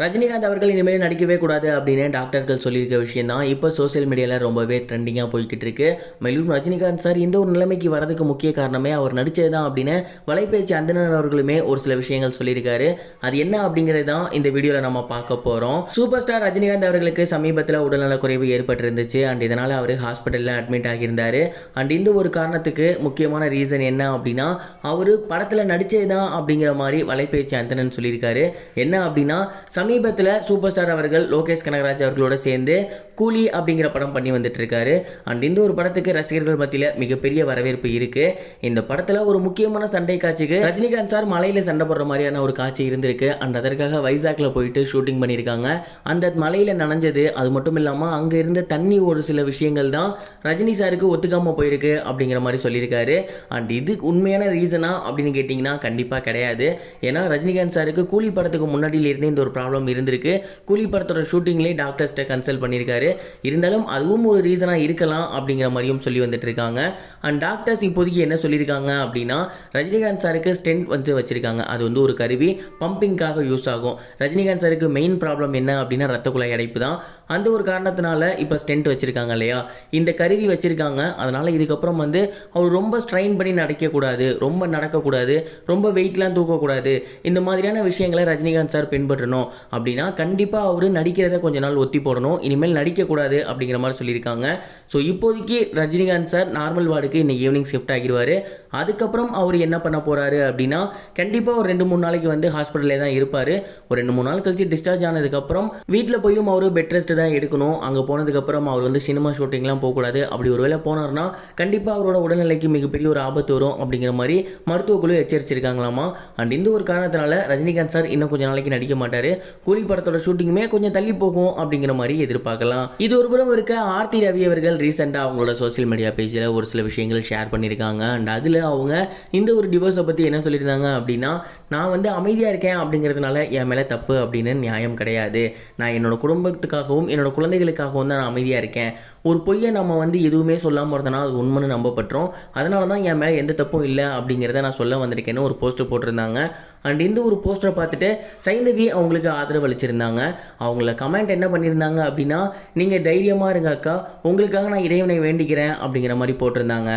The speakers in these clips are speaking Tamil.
ரஜினிகாந்த் அவர்கள் இனிமேல் நடிக்கவே கூடாது அப்படின்னு டாக்டர்கள் சொல்லியிருக்க விஷயம் தான் இப்போ சோசியல் மீடியாவில் ரொம்பவே ட்ரெண்டிங்காக போய்கிட்டு இருக்கு. மேலும் ரஜினிகாந்த் சார் இந்த ஒரு நிலைமைக்கு வரதுக்கு முக்கிய காரணமே அவர் நடித்தது தான் அப்படின்னு வலைபேச்சு அந்தணன் அவர்களுமே ஒரு சில விஷயங்கள் சொல்லியிருக்காரு. அது என்ன அப்படிங்கிறது தான் இந்த வீடியோவில் நம்ம பார்க்க போகிறோம். சூப்பர் ஸ்டார் ரஜினிகாந்த் அவர்களுக்கு சமீபத்தில் உடல்நலக்குறைவு ஏற்பட்டிருந்துச்சு. அண்ட் இதனால் அவர் ஹாஸ்பிட்டலில் அட்மிட் ஆகியிருந்தார். அண்ட் இந்த ஒரு காரணத்துக்கு முக்கியமான ரீசன் என்ன அப்படின்னா அவர் படத்தில் நடித்தது தான் அப்படிங்கிற மாதிரி வலைபேச்சு அந்தணன் சொல்லியிருக்காரு. என்ன அப்படின்னா சமீபத்தில் சூப்பர் ஸ்டார் அவர்கள் லோகேஷ் கனகராஜ் அவர்களோட சேர்ந்து கூலி அப்படிங்கிற படம் பண்ணி வந்துட்டு இருக்காரு. அண்ட் இந்த ஒரு படத்துக்கு ரசிகர்கள் மத்தியில் மிகப்பெரிய வரவேற்பு இருக்கு. இந்த படத்தில் ஒரு முக்கியமான சண்டை காட்சிக்கு ரஜினிகாந்த் சார் மலையில் சண்டை போடுற மாதிரியான ஒரு காட்சி இருந்திருக்கு. அண்ட் அதற்காக வைசாக்ல போயிட்டு ஷூட்டிங் பண்ணியிருக்காங்க. அந்த மலையில் நனைஞ்சது அது மட்டும் இல்லாமல் அங்கே இருந்த தண்ணி ஒரு சில விஷயங்கள் தான் ரஜினி சாருக்கு ஒத்துக்காமல் போயிருக்கு அப்படிங்கிற மாதிரி சொல்லியிருக்காரு. அண்ட் இது உண்மையான ரீசனா அப்படின்னு கேட்டிங்கன்னா கண்டிப்பாக கிடையாது. ஏன்னா ரஜினிகாந்த் சாருக்கு கூலி படத்துக்கு முன்னாடியிலிருந்து இந்த ஒரு ப்ராப்ளம் இருந்திருக்கு. கூலி படத்தோட ஷூட்டிங்லேயே டாக்டர்ஸ்ட்டை கன்சல்ட் பண்ணியிருக்காரு. இருந்தாலும் அதுவும் ஒரு ரீசனாக இருக்கலாம் அப்படிங்கிற மாதிரியும் சொல்லி வந்துட்டு இருக்காங்க. அண்ட் டாக்டர்ஸ் இப்போதைக்கு என்ன சொல்லியிருக்காங்க அப்படின்னா ரஜினிகாந்த் சாருக்கு ஸ்டென்ட் வந்து வச்சிருக்காங்க. அது வந்து ஒரு கருவி பம்பிங்காக யூஸ் ஆகும். ரஜினிகாந்த் சாருக்கு மெயின் ப்ராப்ளம் என்ன அப்படின்னா ரத்த குழாய் அடைப்பு தான். அந்த ஒரு காரணத்தினால இப்போ ஸ்டென்ட் வச்சிருக்காங்க இல்லையா, இந்த கருவி வச்சிருக்காங்க. அதனால இதுக்கப்புறம் வந்து அவர் ரொம்ப ஸ்ட்ரெயின் பண்ணி நடக்கக்கூடாது, ரொம்ப நடக்கக்கூடாது, ரொம்ப வெயிட்லாம் தூக்கக்கூடாது. இந்த மாதிரியான விஷயங்களை ரஜினிகாந்த் சார் பின்பற்றணும் அப்படின்னா கண்டிப்பாக அவர் நடிக்கிறத கொஞ்ச நாள் ஒத்தி போடணும். இனிமேல் நடிக்கக்கூடாது அப்படிங்கிற மாதிரி சொல்லியிருக்காங்க. ஸோ இப்போதைக்கு ரஜினிகாந்த் சார் நார்மல் வார்டுக்கு இன்னைக்கு ஈவினிங் ஷிஃப்ட் ஆகிடுவார். அதுக்கப்புறம் அவர் என்ன பண்ண போகிறாரு அப்படின்னா கண்டிப்பாக ஒரு 2-3 நாளைக்கு வந்து ஹாஸ்பிட்டலே தான் இருப்பார். ஒரு 2-3 நாள் கழிச்சு டிஸ்சார்ஜ் ஆனதுக்கப்புறம் வீட்டில் போயும் அவர் பெட் ரெஸ்ட் தான் எடுக்கணும். அங்கே போனதுக்கப்புறம் அவர் வந்து சினிமா ஷூட்டிங்லாம் போகக்கூடாது. அப்படி ஒரு வேளை போனார்னா கண்டிப்பாக அவரோட உடல்நிலைக்கு மிகப்பெரிய ஒரு ஆபத்து வரும் அப்படிங்கிற மாதிரி மருத்துவ குழு எச்சரிச்சிருக்காங்களாமா. அண்ட் இந்த ஒரு காரணத்தினால ரஜினிகாந்த் சார் இன்னும் கொஞ்சம் நாளைக்கு நடிக்க மாட்டார். கூலி படத்தோட ஷூட்டிங்குமே கொஞ்சம் தள்ளி போகும் அப்படிங்கிற மாதிரி எதிர்பார்க்கலாம். இது ஒரு புறம் இருக்க ஆர்த்தி ரவி அவர்கள் ரீசெண்டாக அவங்களோட சோசியல் மீடியா பேஜில் ஒரு சில விஷயங்கள் ஷேர் பண்ணியிருக்காங்க. அண்ட் அதில் அவங்க இந்த ஒரு டிவோர்ஸை பற்றி என்ன சொல்லியிருந்தாங்க அப்படின்னா நான் வந்து அமைதியாக இருக்கேன் அப்படிங்கிறதுனால என் மேலே தப்பு அப்படின்னு நியாயம் கிடையாது. நான் என்னோட குடும்பத்துக்காகவும் என்னோட குழந்தைகளுக்காகவும் தான் நான் அமைதியாக இருக்கேன். ஒரு பொய்யை நம்ம வந்து எதுவுமே சொல்லாமல் இருந்தோன்னா அது உண்மைன்னு நம்பப்பட்டுரும். அதனால தான் என் மேலே எந்த தப்பும் இல்லை அப்படிங்கிறத நான் சொல்ல வந்திருக்கேன்னு ஒரு போஸ்டர் போட்டிருந்தாங்க. அண்ட் இந்த ஒரு போஸ்டரை பார்த்துட்டு சைந்தவி அவங்களுக்கு ஆதரவு அளிச்சிருந்தாங்க. அவங்கள கமெண்ட் என்ன பண்ணியிருந்தாங்க அப்படின்னா நீங்கள் தைரியமாக இருங்க அக்கா, உங்களுக்காக நான் இறைவனை வேண்டிக்கிறேன் அப்படிங்கிற மாதிரி போட்டிருந்தாங்க.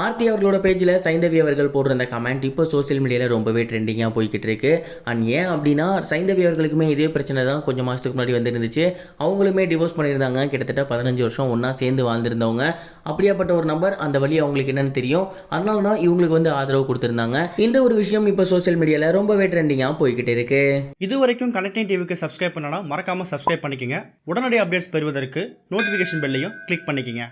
ஆர்த்தி அவர்களோட பேஜில் சைந்தவி அவர்கள் போட்டிருந்த கமெண்ட் இப்போ சோசியல் மீடியாவில் ரொம்பவே ட்ரெண்டிங்காக போய்கிட்டு இருக்கு. அண்ட் ஏன் அப்படின்னா சைந்தவி அவர்களுக்குமே இதே பிரச்சனை தான் கொஞ்சம் மாதத்துக்கு முன்னாடி வந்துருந்துச்சு. அவங்களுமே டிவோர்ஸ் பண்ணியிருந்தாங்க. கிட்டத்தட்ட 15 வருஷம் ஒன்றா சேர்ந்து வாழ்ந்திருந்தவங்க. அப்படியாப்பட்ட ஒரு நபர் அந்த வழி அவங்களுக்கு என்னன்னு தெரியும். அதனால தான் இவங்களுக்கு வந்து ஆதரவு கொடுத்துருந்தாங்க. இந்த ஒரு விஷயம் இப்போ சோசியல் மீடியாவில் ரொம்பவே ட்ரெண்டிங்காக போய்கிட்டு இருக்கு. இது வரைக்கும் கனெக்டிங் டிவிக்கு சப்ஸ்கிரைப் பண்ணனா மறக்காம சப்ஸ்கிரைப் பண்ணிக்கங்க. உடனடி அப்டேட்ஸ் பெறுவதற்கு நோட்டிஃபிகேஷன் பெல்லையும் கிளிக் பண்ணிக்கங்க.